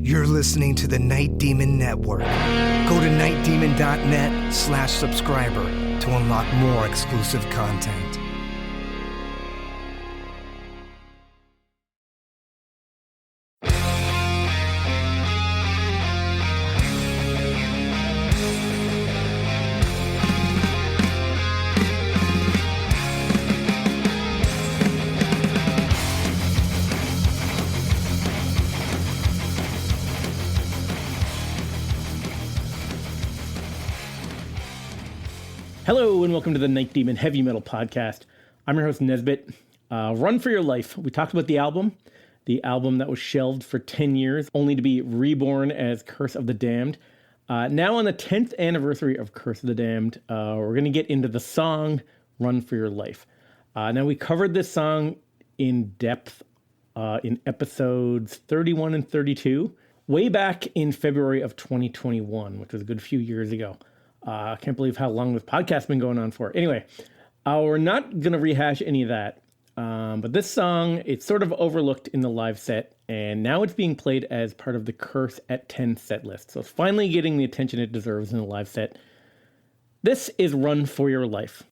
You're listening to the Night Demon Network. Go to nightdemon.net/subscriber to unlock more exclusive content. Hello and welcome to the Night Demon Heavy Metal Podcast. I'm your host Nesbit. Run for Your Life. We talked about the album that was shelved for 10 years, only to be reborn as Curse of the Damned. Now on the 10th anniversary of Curse of the Damned, we're going to get into the song Run for Your Life. Now we covered this song in depth in episodes 31 and 32, way back in February of 2021, which was a good few years ago. I can't believe how long this podcast's been going on for. Anyway, we're not going to rehash any of that. But this song, it's sort of overlooked in the live set, and now it's being played as part of the Curse at 10 set list. So it's finally getting the attention it deserves in the live set. This is Run for Your Life.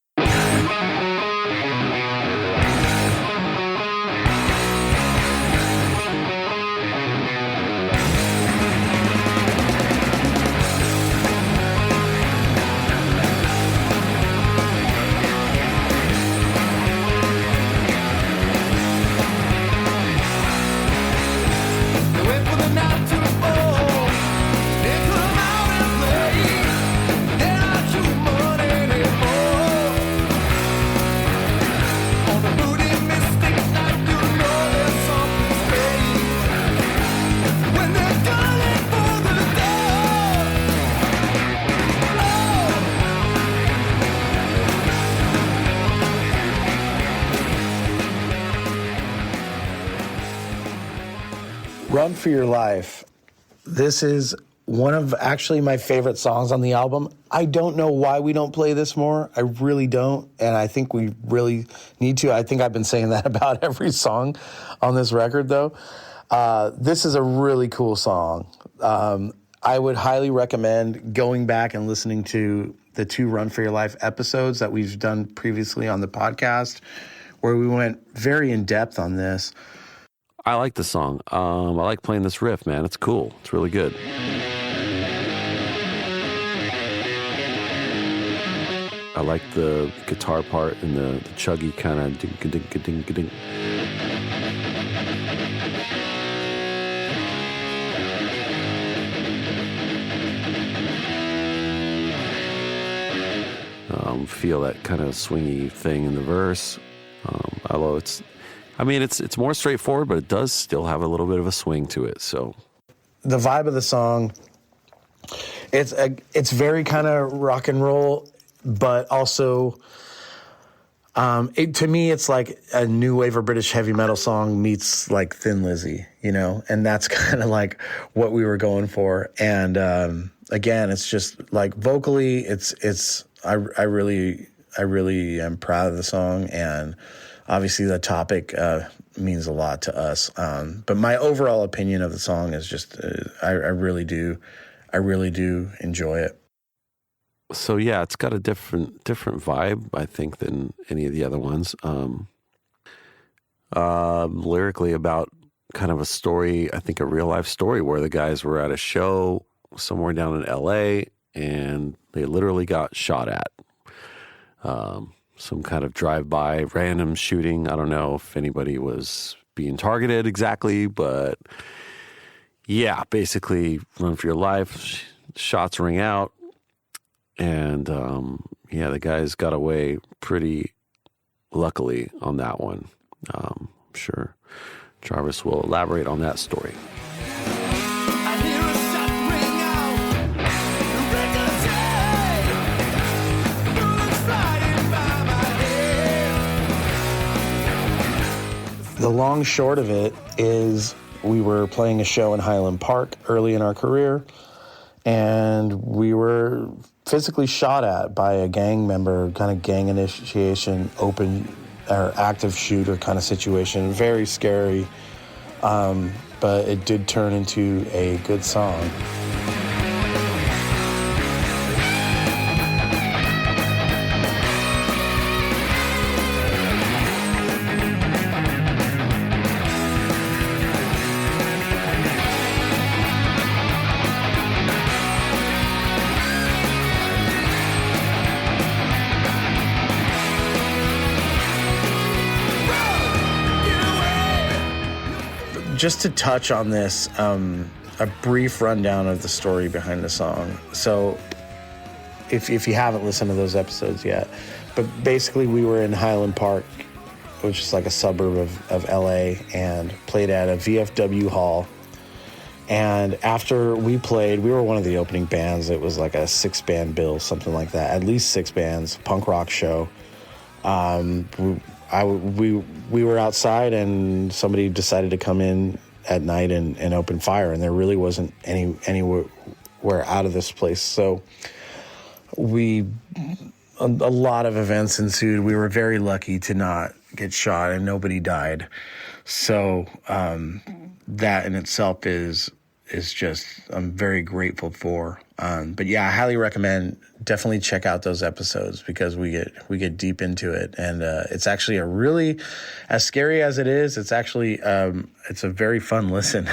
Run for Your Life. This is one of actually my favorite songs on the album. I don't know why we don't play this more. I really don't. And I think we really need to. I think I've been saying that about every song on this record, though. This is a really cool song. I would highly recommend going back and listening to the 2 Run for Your Life episodes that we've done previously on the podcast, where we went very in depth on this. I like the song. I like playing this riff, man. It's cool. It's really good. I like the guitar part and the chuggy kind of ding-a-ding-a-ding-a-ding. Feel that kind of swingy thing in the verse. Although it's more straightforward, but it does still have a little bit of a swing to it. So, the vibe of the song, it's very kind of rock and roll, but also, to me, it's like a new wave of British heavy metal song meets like Thin Lizzy, you know, and that's kind of like what we were going for. And again, it's just like vocally, I really am proud of the song, and obviously the topic means a lot to us. But my overall opinion of the song is just, I really do enjoy it. So yeah, it's got a different vibe, I think, than any of the other ones. Lyrically about kind of a story, I think a real life story where the guys were at a show somewhere down in LA and they literally got shot at. Some kind of drive-by random shooting. I don't know if anybody was being targeted exactly, but yeah, basically Run for Your Life, shots ring out, and the guys got away pretty luckily on that one. I'm sure Jarvis will elaborate on that story. The long short of it is we were playing a show in Highland Park early in our career, and we were physically shot at by a gang member, kind of gang initiation, open or active shooter kind of situation. Very scary. But but it did turn into a good song. Just to touch on this, a brief rundown of the story behind the song. So if you haven't listened to those episodes yet, but basically we were in Highland Park, which is like a suburb of LA, and played at a VFW hall. And after we played, we were one of the opening bands. It was like a 6-band bill, something like that, at least 6 bands, punk rock show. We were outside, and somebody decided to come in at night and open fire, and there really wasn't anywhere out of this place. So a lot of events ensued. We were very lucky to not get shot, and nobody died. So that in itself is just, I'm very grateful for. But yeah, I highly recommend, definitely check out those episodes, because we get deep into it, and it's actually a really, as scary as it is, it's actually it's a very fun listen.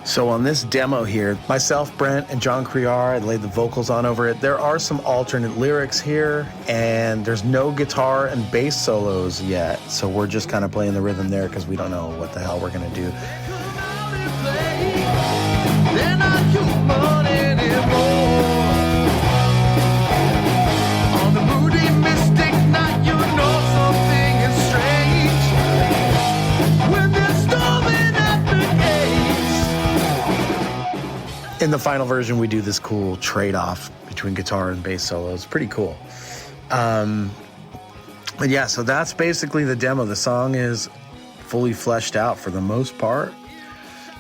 So on this demo here, myself, Brent, and John Criar, I laid the vocals on over it. There are some alternate lyrics here, and there's no guitar and bass solos yet. So we're just kind of playing the rhythm there because we don't know what the hell we're going to do. In the final version, we do this cool trade-off between guitar and bass solos. Pretty cool. But yeah, so that's basically the demo. The song is fully fleshed out for the most part.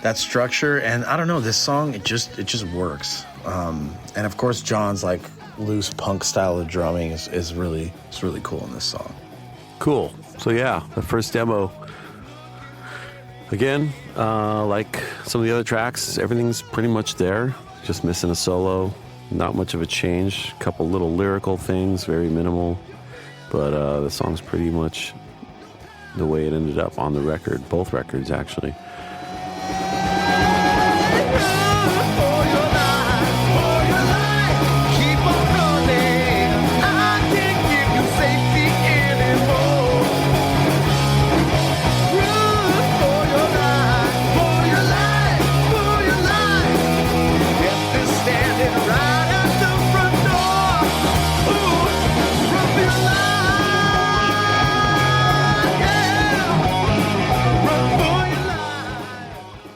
That structure, and I don't know, this song, it just works. And of course, John's like loose punk style of drumming is really cool in this song. Cool. So yeah, the first demo. Again, like some of the other tracks, everything's pretty much there. Just missing a solo. Not much of a change. A couple little lyrical things, very minimal. But the song's pretty much the way it ended up on the record. Both records, actually.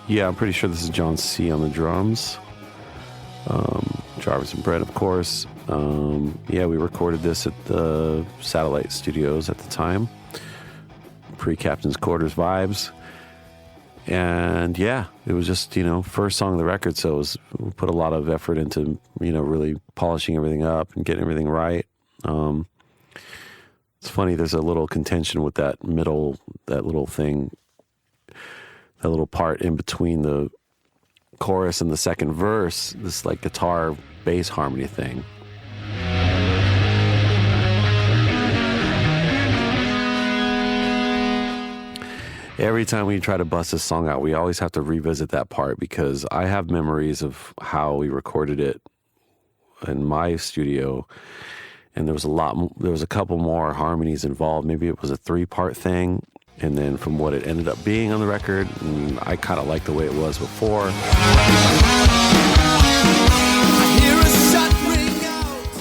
Yeah, I'm pretty sure this is John C. on the drums. Jarvis and Brett, of course. Yeah, we recorded this at the Satellite Studios at the time. Pre-Captain's Quarters vibes. And yeah, it was just, first song of the record, so we put a lot of effort into, really polishing everything up and getting everything right. It's funny, there's a little contention with that little thing, that little part in between the chorus and the second verse, this like guitar bass harmony thing. Every time we try to bust this song out, we always have to revisit that part, because I have memories of how we recorded it in my studio, and there was a couple more harmonies involved. Maybe it was a 3-part thing. And then from what it ended up being on the record, I kind of liked the way it was before.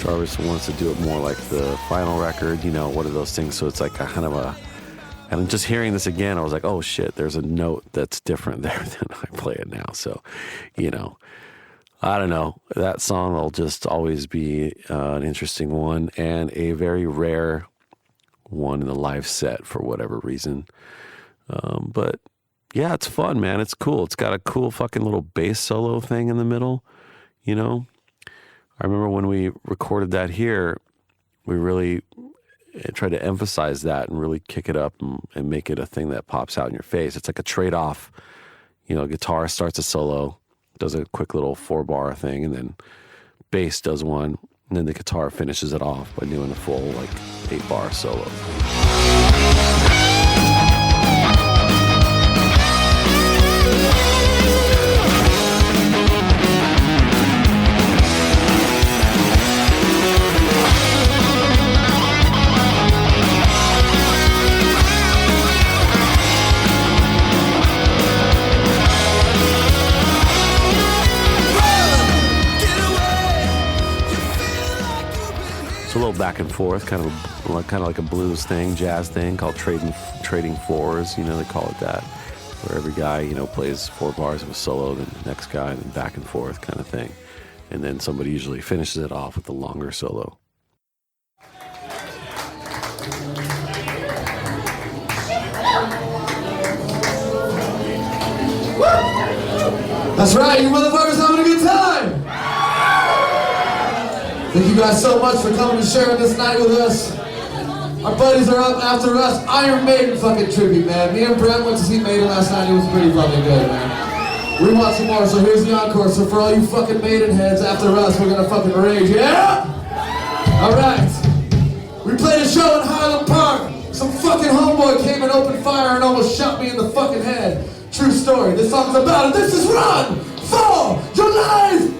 Jarvis wants to do it more like the final record, what are those things? So it's like a kind of a... And just hearing this again, I was like, oh shit, there's a note that's different there than I play it now. So, I don't know. That song will just always be an interesting one, and a very rare one in the live set for whatever reason. But, yeah, it's fun, man. It's cool. It's got a cool fucking little bass solo thing in the middle, you know? I remember when we recorded that here, we really tried to emphasize that and really kick it up and make it a thing that pops out in your face. It's like a trade-off. You know, guitar starts a solo, does a quick little 4-bar thing, and then bass does one, and then the guitar finishes it off by doing a full, like, 8-bar solo. A little back and forth, kind of like a blues thing, jazz thing called trading fours. You know, they call it that, where every guy, you know, plays 4 bars of a solo, then the next guy, then back and forth kind of thing, and then somebody usually finishes it off with a longer solo. That's right, you motherfuckers having a good time! Thank you guys so much for coming and sharing this night with us. Our buddies are up after us. Iron Maiden fucking tribute, man. Me and Brent went to see Maiden last night. It was pretty fucking good, man. We want some more, so here's the encore. So for all you fucking Maiden heads after us, we're gonna fucking rage, yeah? Alright. We played a show in Highland Park. Some fucking homeboy came and opened fire and almost shot me in the fucking head. True story. This song's about it. This is Run for Your Life!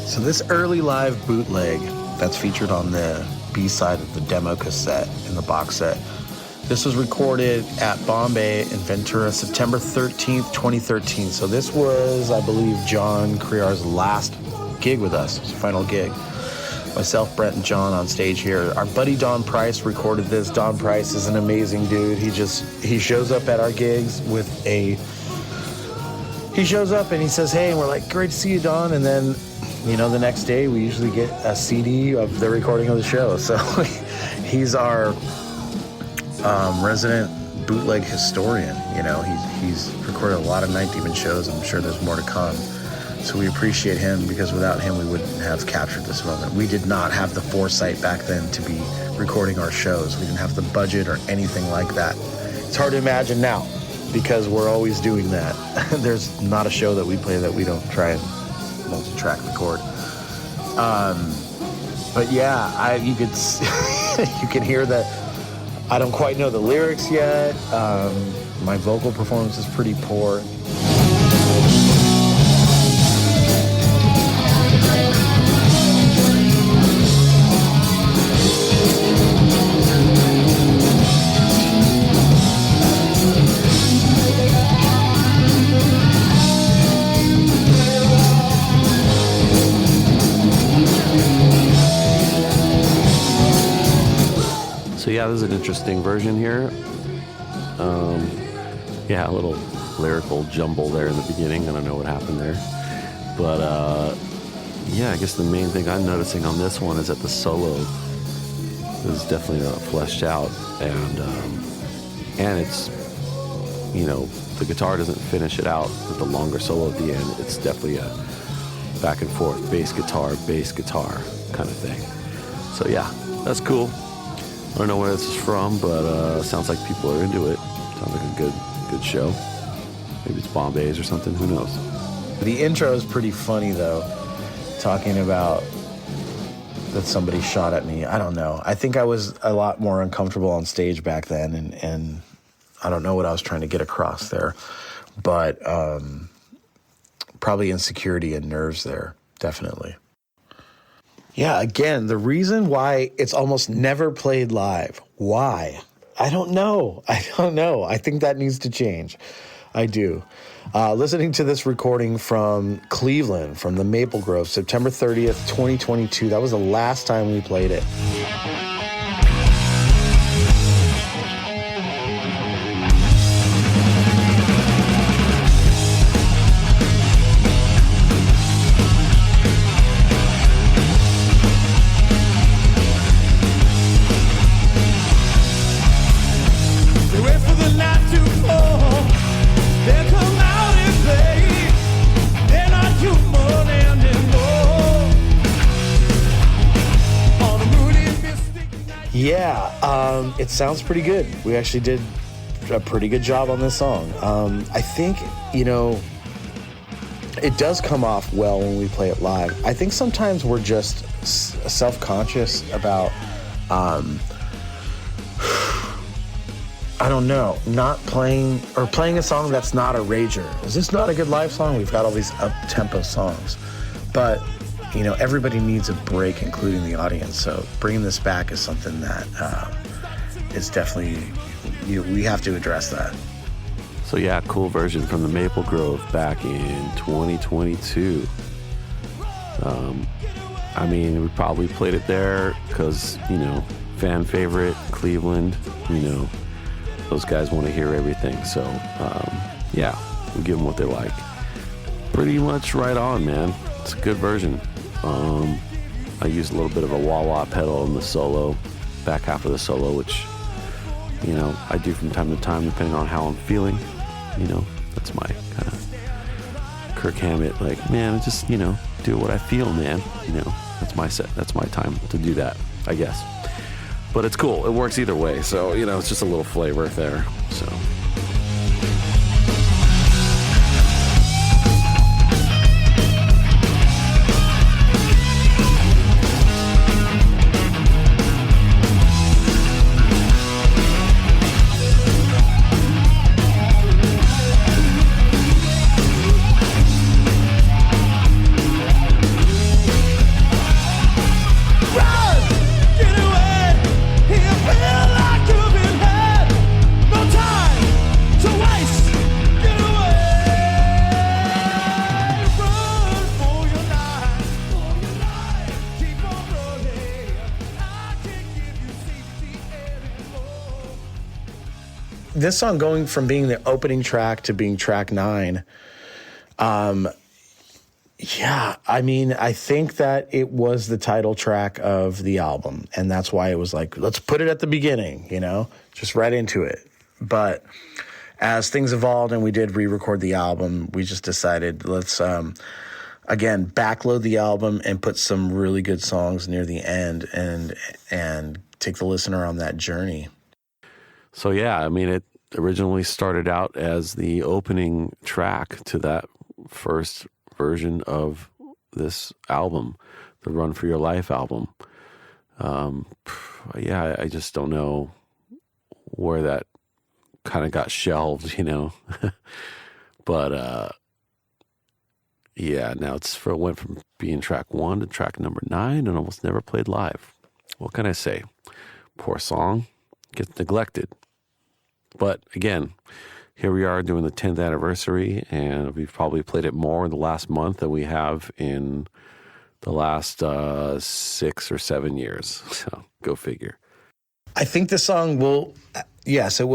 So this early live bootleg that's featured on the B-side of the demo cassette in the box set, this was recorded at Bombay in Ventura, September 13th, 2013. So this was, I believe, John Crear's last gig with us. It was a final gig. Myself, Brent, and John on stage here. Our buddy Don Price recorded this. Don Price is an amazing dude. He shows up at our gigs with he shows up and he says, hey, and we're like, great to see you, Don. And then, you know, the next day we usually get a CD of the recording of the show. So he's our resident bootleg historian. You know, he's recorded a lot of Night Demon shows. I'm sure there's more to come. So we appreciate him, because without him we wouldn't have captured this moment. We did not have the foresight back then to be recording our shows. We didn't have the budget or anything like that. It's hard to imagine now, because we're always doing that. There's not a show that we play that we don't try and multi-track record. But yeah, you could you can hear that I don't quite know the lyrics yet. My vocal performance is pretty poor. So yeah, this is an interesting version here. Yeah, a little lyrical jumble there in the beginning. I don't know what happened there. But yeah, I guess the main thing I'm noticing on this one is that the solo is definitely fleshed out, and it's, you know, the guitar doesn't finish it out with the longer solo at the end. It's definitely a back and forth bass guitar kind of thing. So yeah, that's cool. I don't know where this is from, but sounds like people are into it. Sounds like a good show. Maybe it's Bombay's or something, who knows. The intro is pretty funny, though, talking about that somebody shot at me. I don't know. I think I was a lot more uncomfortable on stage back then, and I don't know what I was trying to get across there, but probably insecurity and nerves there, definitely. Yeah, again, the reason why it's almost never played live. Why? I don't know. I think that needs to change. I do. Listening to this recording from Cleveland, from the Maple Grove, September 30th, 2022. That was the last time we played it. Yeah, it sounds pretty good. We actually did a pretty good job on this song. I think, it does come off well when we play it live. I think sometimes we're just self-conscious about, I don't know, not playing or playing a song that's not a rager. Is this not a good live song? We've got all these up-tempo songs. But everybody needs a break, including the audience. So bringing this back is something that is definitely, we have to address that. So yeah, cool version from the Maple Grove back in 2022. We probably played it there because, fan favorite, Cleveland, those guys want to hear everything. So, yeah, we give them what they like. Pretty much right on, man. It's a good version. I use a little bit of a wah-wah pedal in the solo, back half of the solo, which, I do from time to time, depending on how I'm feeling. That's my kind of Kirk Hammett, just, do what I feel, man. That's my set. That's my time to do that, I guess. But it's cool. It works either way. So, it's just a little flavor there. So. This song going from being the opening track to being track 9, I think that it was the title track of the album, and that's why it was like, let's put it at the beginning, just right into it. But as things evolved and we did re-record the album, we just decided let's, again, backload the album and put some really good songs near the end and take the listener on that journey. So yeah, it originally started out as the opening track to that first version of this album, the Run for Your Life album. I just don't know where that kind of got shelved, But now it went from being track 1 to track number 9 and almost never played live. What can I say? Poor song gets neglected. But again, here we are doing the 10th anniversary, and we've probably played it more in the last month than we have in the last 6 or 7 years. So go figure. I think the song will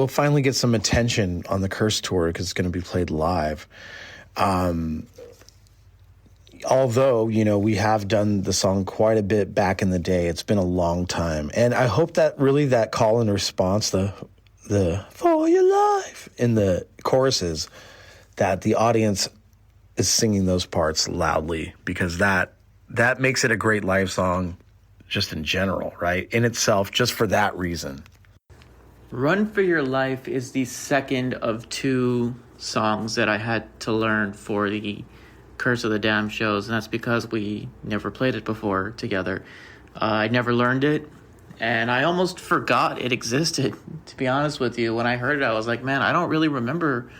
finally get some attention on the Curse Tour because it's going to be played live. Although, we have done the song quite a bit back in the day. It's been a long time. And I hope that really that call and response, the for your life in the choruses, that the audience is singing those parts loudly, because that makes it a great live song just in general, right? In itself, just for that reason. Run for Your Life is the second of 2 songs that I had to learn for the Curse of the Damned shows, and that's because we never played it before together. I never learned it, and I almost forgot it existed, to be honest with you. When I heard it, I was like, man, I don't really remember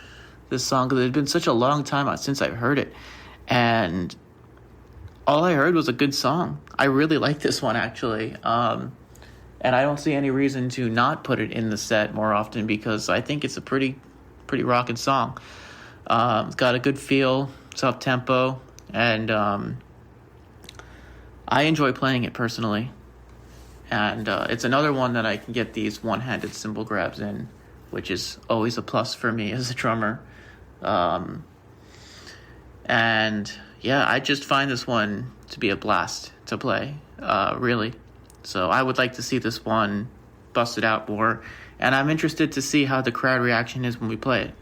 this song because it had been such a long time since I've heard it. And all I heard was a good song. I really like this one, actually. And I don't see any reason to not put it in the set more often because I think it's a pretty rocking song. It's got a good feel, it's up-tempo, and I enjoy playing it personally. And it's another one that I can get these one-handed cymbal grabs in, which is always a plus for me as a drummer. And yeah, I just find this one to be a blast to play, really. So I would like to see this one busted out more, and I'm interested to see how the crowd reaction is when we play it.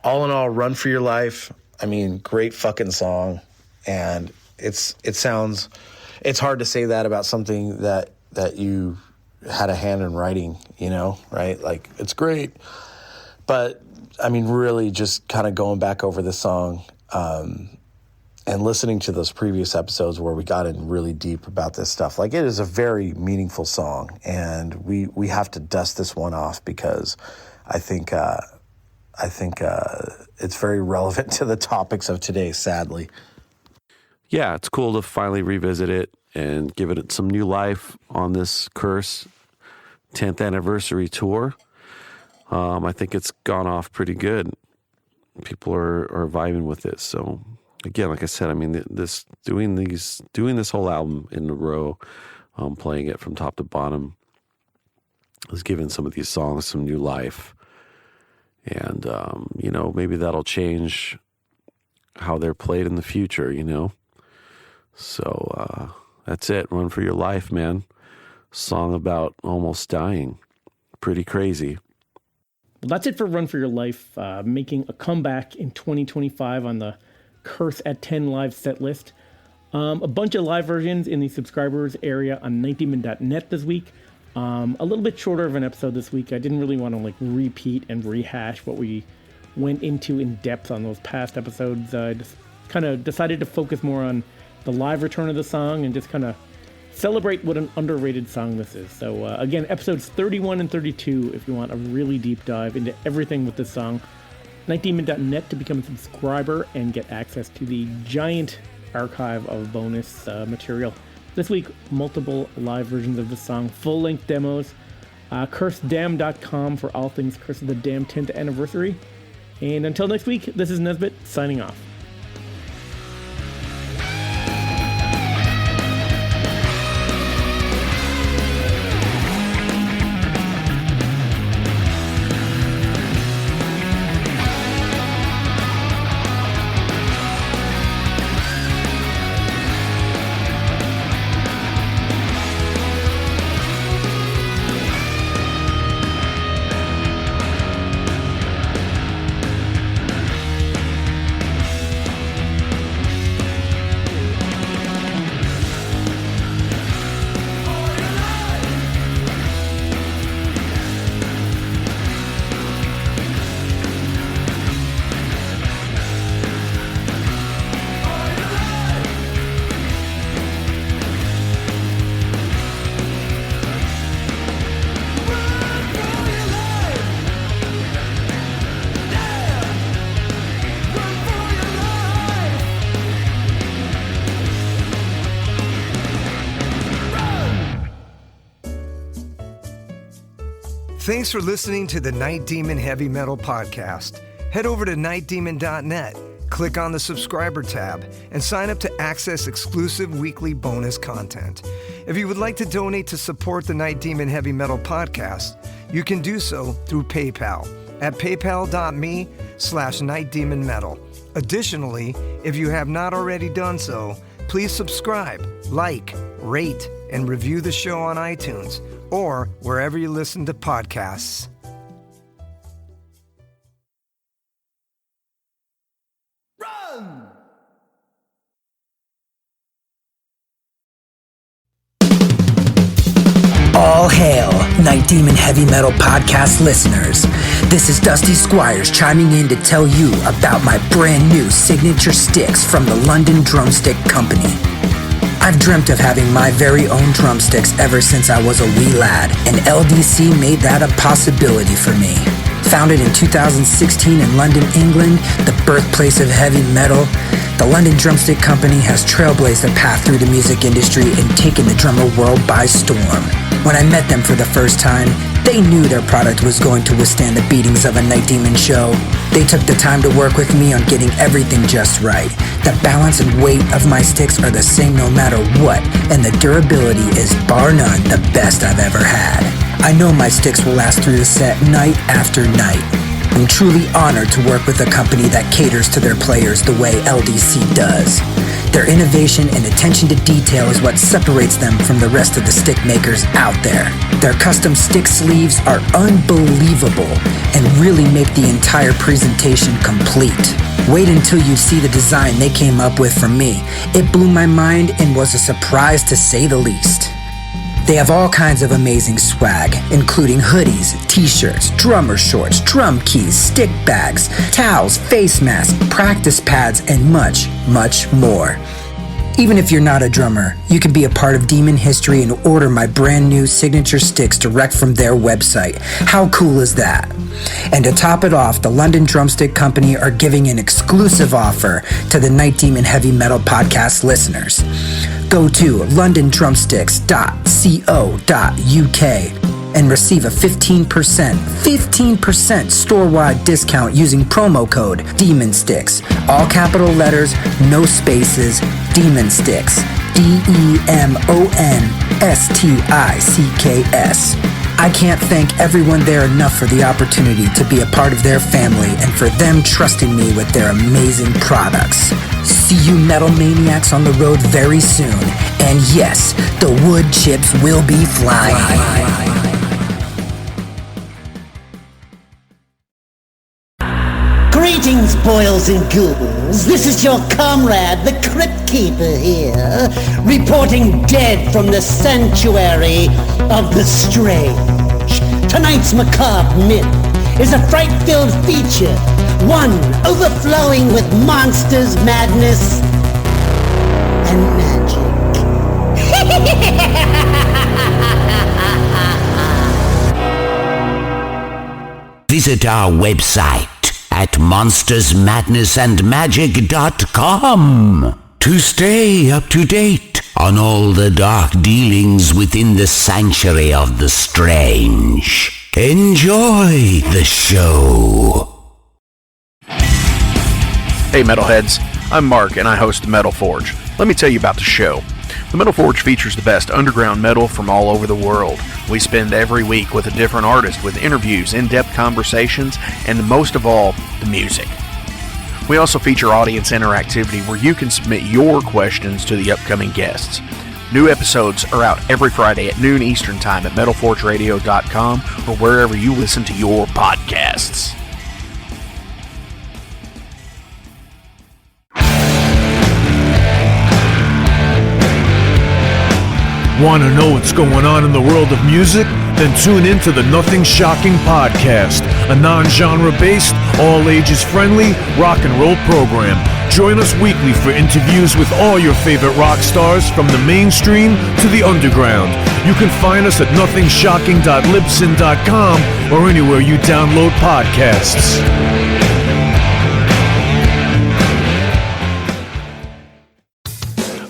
All in all, Run for Your Life. I mean, great fucking song. And it's hard to say that about something that you had a hand in writing, you know, right? Like, it's great. But, I mean, really just kind of going back over the song and listening to those previous episodes where we got in really deep about this stuff. Like, it is a very meaningful song, and we have to dust this one off because I think it's very relevant to the topics of today, sadly. Yeah, it's cool to finally revisit it and give it some new life on this Curse 10th anniversary tour. I think it's gone off pretty good. People are vibing with this. So again, like I said, I mean, doing this whole album in a row, playing it from top to bottom, has given some of these songs some new life. And, you know, maybe that'll change how they're played in the future, you know? So, that's it. Run for Your Life, man. song about almost dying. Pretty crazy. Well, that's it for Run For Your Life, making a comeback in 2025 on the Curse at 10 live set list. A bunch of live versions in the subscribers area on nightdemon.net this week. A little bit shorter of an episode this week. I didn't really want to repeat and rehash what we went into in depth on those past episodes. I just kind of decided to focus more on the live return of the song and just kind of celebrate what an underrated song this is. So again, episodes 31 and 32 if you want a really deep dive into everything with this song. nightdemon.net to become a subscriber and get access to the giant archive of bonus material. This week, multiple live versions of the song, full-length demos, cursedam.com for all things Curse of the Damned 10th anniversary. And until next week, this is Nesbitt signing off. Thanks for listening to the Night Demon Heavy Metal Podcast. Head over to nightdemon.net, click on the subscriber tab, and sign up to access exclusive weekly bonus content. If you would like to donate to support the Night Demon Heavy Metal Podcast, you can do so through PayPal at paypal.me/nightdemonmetal. Additionally, if you have not already done so, please subscribe, like, rate, and review the show on iTunes or wherever you listen to podcasts. Run! All hail, Night Demon Heavy Metal Podcast listeners. This is Dusty Squires chiming in to tell you about my brand new signature sticks from the London Drumstick Company. I've dreamt of having my very own drumsticks ever since I was a wee lad, and LDC made that a possibility for me. Founded in 2016 in London, England, the birthplace of heavy metal, the London Drumstick Company has trailblazed a path through the music industry and taken the drummer world by storm. When I met them for the first time, they knew their product was going to withstand the beatings of a Night Demon show. They took the time to work with me on getting everything just right. The balance and weight of my sticks are the same no matter what, and the durability is bar none the best I've ever had. I know my sticks will last through the set night after night. I'm truly honored to work with a company that caters to their players the way LDC does. Their innovation and attention to detail is what separates them from the rest of the stick makers out there. Their custom stick sleeves are unbelievable and really make the entire presentation complete. Wait until you see the design they came up with for me. It blew my mind and was a surprise to say the least. They have all kinds of amazing swag, including hoodies, t-shirts, drummer shorts, drum keys, stick bags, towels, face masks, practice pads, and much, much more. Even if you're not a drummer, you can be a part of Demon history and order my brand new signature sticks direct from their website. How cool is that? And to top it off, the London Drumstick Company are giving an exclusive offer to the Night Demon Heavy Metal Podcast listeners. Go to londondrumsticks.co.uk and receive a 15% store-wide discount using promo code DEMONSTICKS. All capital letters, no spaces, Demon Sticks. DEMONSTICKS. I can't thank everyone there enough for the opportunity to be a part of their family and for them trusting me with their amazing products. See you metal maniacs on the road very soon. And yes, the wood chips will be flying. Greetings, boils and ghouls. This is your comrade, the Crypt Keeper here, reporting dead from the sanctuary of the strange. Tonight's macabre myth is a fright-filled feature, one overflowing with monsters, madness, and magic. Visit our website at monstersmadnessandmagic.com to stay up to date on all the dark dealings within the sanctuary of the strange. Enjoy the show. Hey Metalheads, I'm Mark and I host the Metal Forge. Let me tell you about the show. The Metal Forge features the best underground metal from all over the world. We spend every week with a different artist with interviews, in-depth conversations, and most of all, the music. We also feature audience interactivity where you can submit your questions to the upcoming guests. New episodes are out every Friday at noon Eastern Time at metalforgeradio.com or wherever you listen to your podcasts. Want to know what's going on in the world of music? Then tune in to the Nothing Shocking podcast, a non-genre based, all-ages friendly rock and roll program. Join us weekly for interviews with all your favorite rock stars from the mainstream to the underground. You can find us at nothingshocking.libsyn.com or anywhere you download podcasts.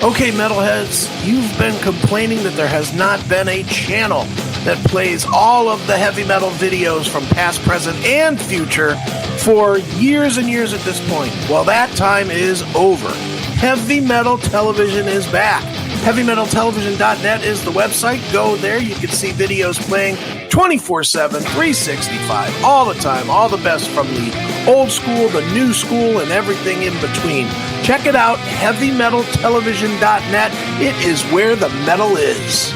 Okay, metalheads, you've been complaining that there has not been a channel that plays all of the heavy metal videos from past, present, and future for years and years at this point. Well, that time is over. Heavy Metal Television is back. HeavyMetalTelevision.net is the website. Go there. You can see videos playing 24/7, 365, all the time. All the best from the old school, the new school, and everything in between. Check it out, HeavyMetalTelevision.net. It is where the metal is.